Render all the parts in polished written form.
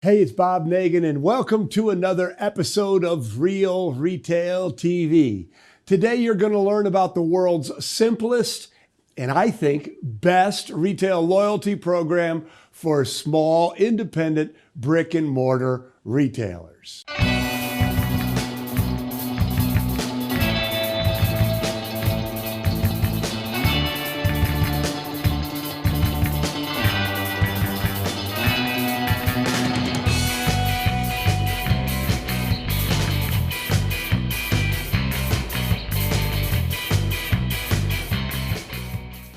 Hey, it's Bob Nagin, and welcome to another episode of Real Retail TV. Today, you're going to learn about the world's simplest and I think best retail loyalty program for small, independent brick and mortar retailers.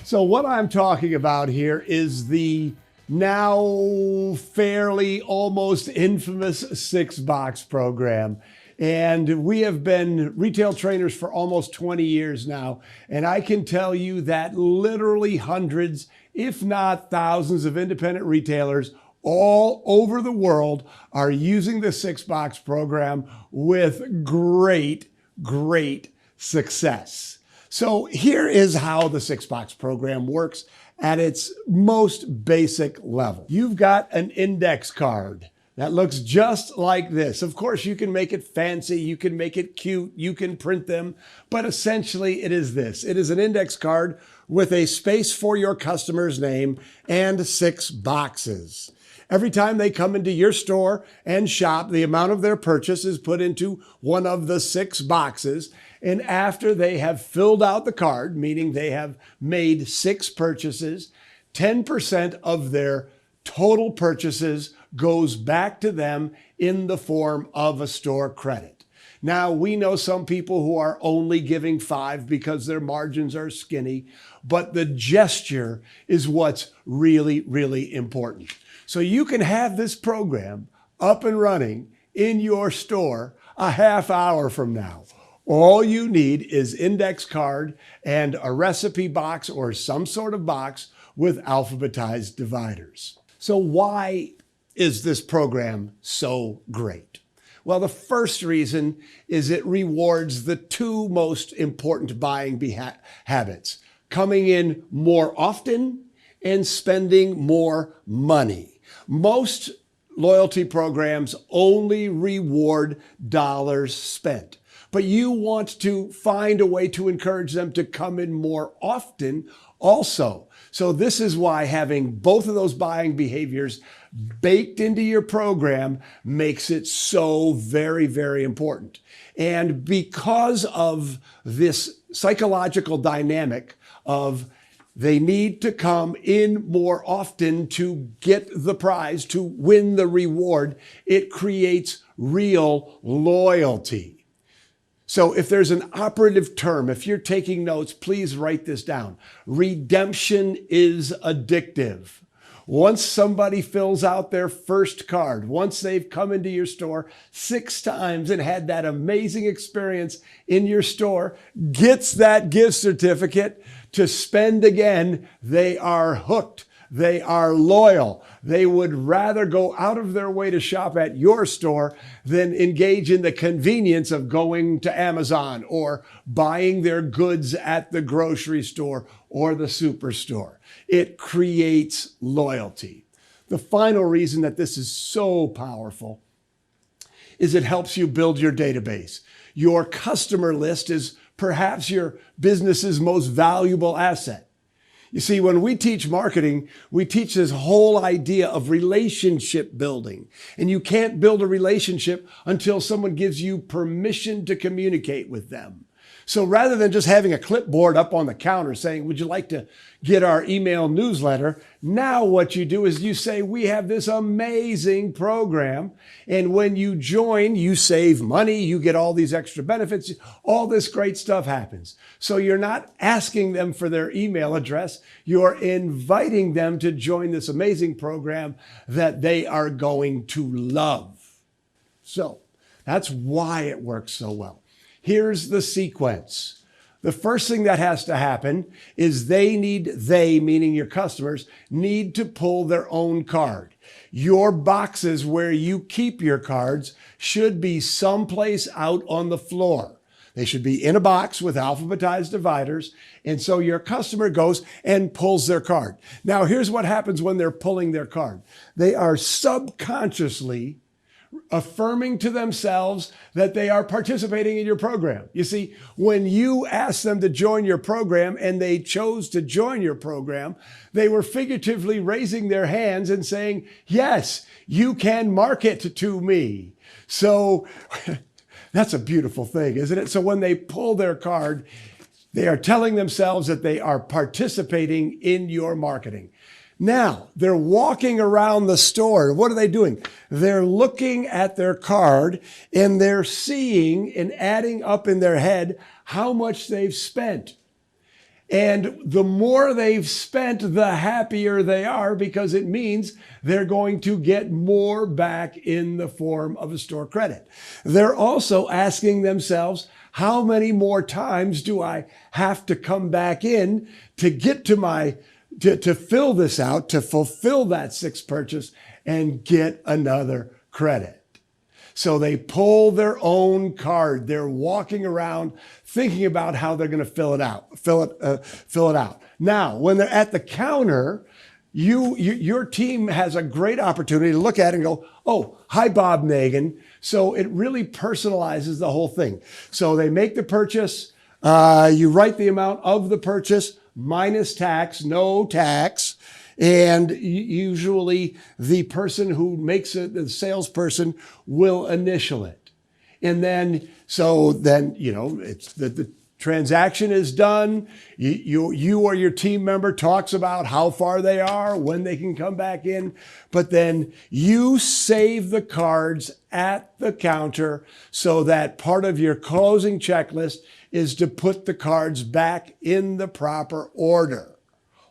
So what I'm talking about here is the now fairly almost infamous 6-box program. And we have been retail trainers for almost 20 years now. And I can tell you that literally hundreds, if not thousands of independent retailers all over the world are using the 6-box program with great success. So here is how the 6-box program works at its most basic level. You've got an index card that looks just like this. Of course, you can make it fancy, you can make it cute, you can print them, but essentially it is this. It is an index card with a space for your customer's name and 6 boxes. Every time they come into your store and shop, the amount of their purchase is put into one of the 6 boxes. And after they have filled out the card, meaning they have made 6 purchases, 10% of their total purchases goes back to them in the form of a store credit. Now, we know some people who are only giving 5 because their margins are skinny, but the gesture is what's really important. So you can have this program up and running in your store a half hour from now. All you need is index card and a recipe box or some sort of box with alphabetized dividers. So why is this program so great? Well, the first reason is it rewards the 2 most important buying habits: coming in more often and spending more money. Most loyalty programs only reward dollars spent, but you want to find a way to encourage them to come in more often also. So this is why having both of those buying behaviors baked into your program makes it so very important. And because of this psychological dynamic of they need to come in more often to get the prize, to win the reward, it creates real loyalty. So if there's an operative term, if you're taking notes, please write this down. Redemption is addictive. Once somebody fills out their first card, once they've come into your store 6 times and had that amazing experience in your store, gets that gift certificate to spend again, they are hooked. They are loyal. They would rather go out of their way to shop at your store than engage in the convenience of going to Amazon or buying their goods at the grocery store or the superstore. It creates loyalty. The final reason that this is so powerful is it helps you build your database. Your customer list is perhaps your business's most valuable asset. You see, when we teach marketing, we teach this whole idea of relationship building. And you can't build a relationship until someone gives you permission to communicate with them. So rather than just having a clipboard up on the counter saying, would you like to get our email newsletter? Now what you do is you say, we have this amazing program. And when you join, you save money, you get all these extra benefits, all this great stuff happens. So you're not asking them for their email address, you're inviting them to join this amazing program that they are going to love. So that's why it works so well. Here's the sequence. The first thing that has to happen is they, meaning your customers, need to pull their own card. Your boxes where you keep your cards should be someplace out on the floor. They should be in a box with alphabetized dividers. And so your customer goes and pulls their card. Now, here's what happens when they're pulling their card. They are subconsciously affirming to themselves that they are participating in your program. You see, when you asked them to join your program and they chose to join your program, they were figuratively raising their hands and saying, yes, you can market to me. So that's a beautiful thing, isn't it? So when they pull their card, they are telling themselves that they are participating in your marketing. Now, they're walking around the store. What are they doing? They're looking at their card and they're seeing and adding up in their head how much they've spent. And the more they've spent, the happier they are, because it means they're going to get more back in the form of a store credit. They're also asking themselves, how many more times do I have to come back in to get to my to fill this out, to fulfill that sixth purchase and get another credit? So they pull their own card. They're walking around thinking about how they're going to fill it out. Now, when they're at the counter, your team has a great opportunity to look at it and go, oh, hi, Bob Nagin. So it really personalizes the whole thing. So they make the purchase. You write the amount of the purchase minus tax, no tax. And usually the person who makes it, the salesperson, will initial it. And then, it's the transaction is done. You or your team member talks about how far they are, when they can come back in. But then you save the cards at the counter so that part of your closing checklist is to put the cards back in the proper order.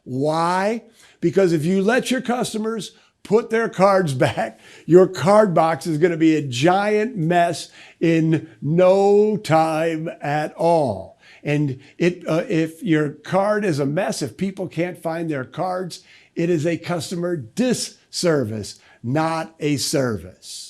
Why? Because if you let your customers put their cards back, your card box is going to be a giant mess in no time at all. And if your card is a mess, if people can't find their cards, it is a customer disservice, not a service.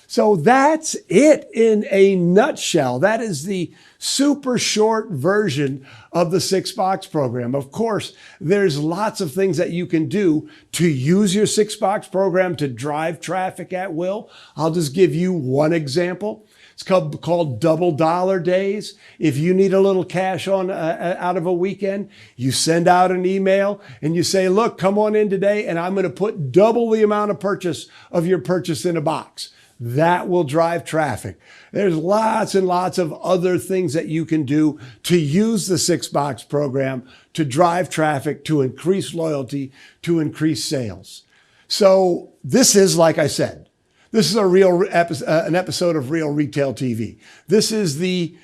So that's it in a nutshell. That is the super short version of the 6-box program. Of course, there's lots of things that you can do to use your 6-box program to drive traffic at will. I'll just give you one example. It's called double dollar days. If you need a little cash on out of a weekend, you send out an email and you say, look, come on in today and I'm going to put double the amount of your purchase in a box. That will drive traffic. There's lots and lots of other things that you can do to use the 6-box program to drive traffic, to increase loyalty, to increase sales. So this is, like I said, this is an episode of Real Retail TV. This is the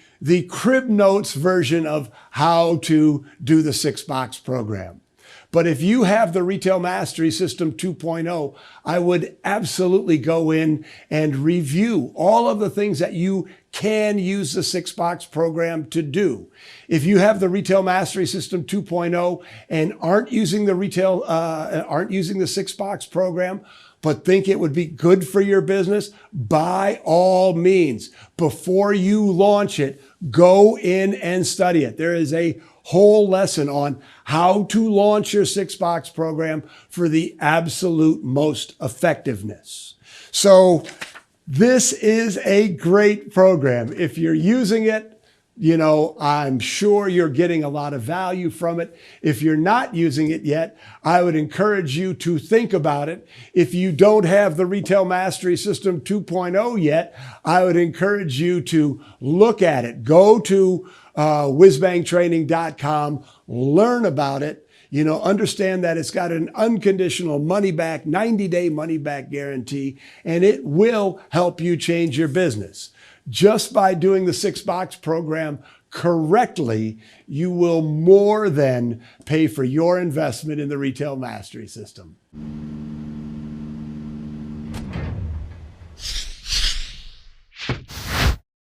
crib notes version of how to do the 6-box program. But if you have the Retail Mastery System 2.0, I would absolutely go in and review all of the things that you can use the 6-box program to do. If you have the Retail Mastery System 2.0 and aren't using the 6-box program, but think it would be good for your business, by all means, before you launch it, go in and study it. There is a whole lesson on how to launch your 6-box program for the absolute most effectiveness. So this is a great program. If you're using it, I'm sure you're getting a lot of value from it. If you're not using it yet, I would encourage you to think about it. If you don't have the Retail Mastery System 2.0 yet, I would encourage you to look at it. Go to whizbangtraining.com, learn about it. Understand that it's got an unconditional money-back, 90-day money-back guarantee, and it will help you change your business. Just by doing the 6-box program correctly, you will more than pay for your investment in the Retail Mastery System.